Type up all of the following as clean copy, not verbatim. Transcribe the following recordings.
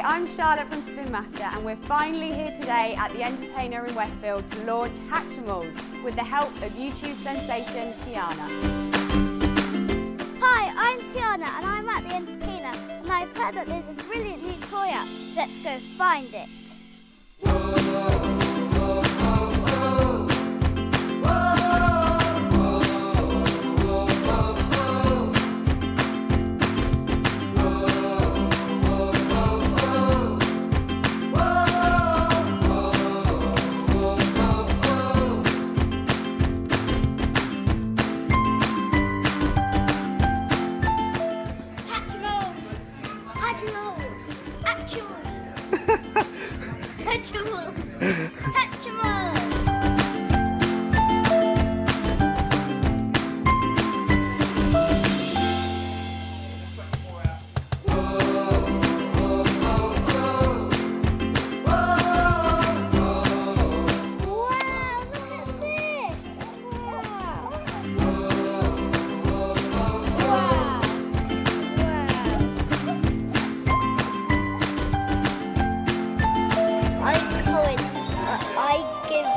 I'm Charlotte from Spin Master, and we're finally here today at the Entertainer in Westfield to launch Hatchimals with the help of YouTube sensation Tiana. Hi, I'm Tiana and I'm at the Entertainer, and I've heard that there's a brilliant new toy out. Let's go find it. Hatchimals! Hatchimals! Hatchimals! Hatchimals! I give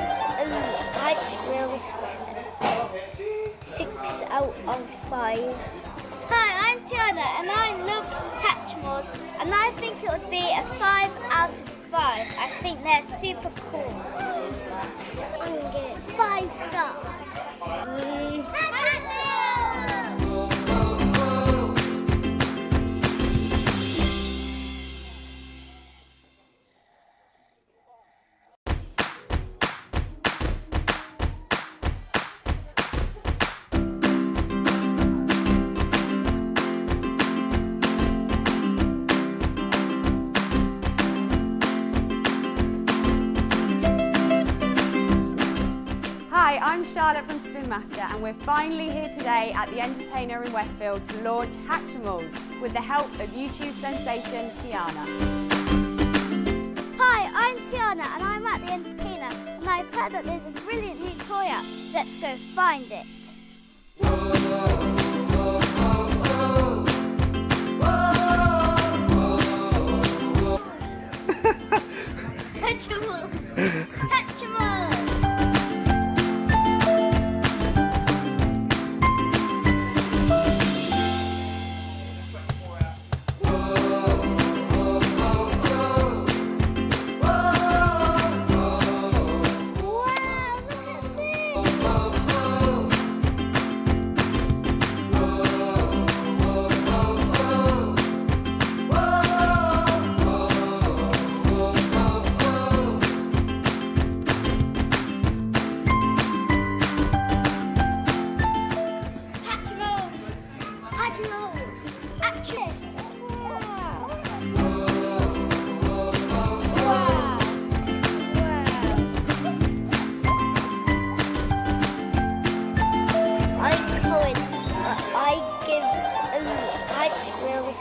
Hatchimals 6 out of 5. Hi, I'm Tiana and I love Hatchimals, and I think it would be a 5 out of 5. I think they're super cool. I'm going to give it 5 stars. Hi, I'm Charlotte from Spin Master, and we're finally here today at the Entertainer in Westfield to launch Hatchimals with the help of YouTube sensation Tiana. Hi, I'm Tiana and I'm at the Entertainer, and I've heard that there's a brilliant new toy out. Let's go find it. Hatchimals! Hatchimals! I give Hatchimals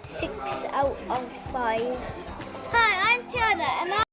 6 out of 5. Hi, I'm Tiana and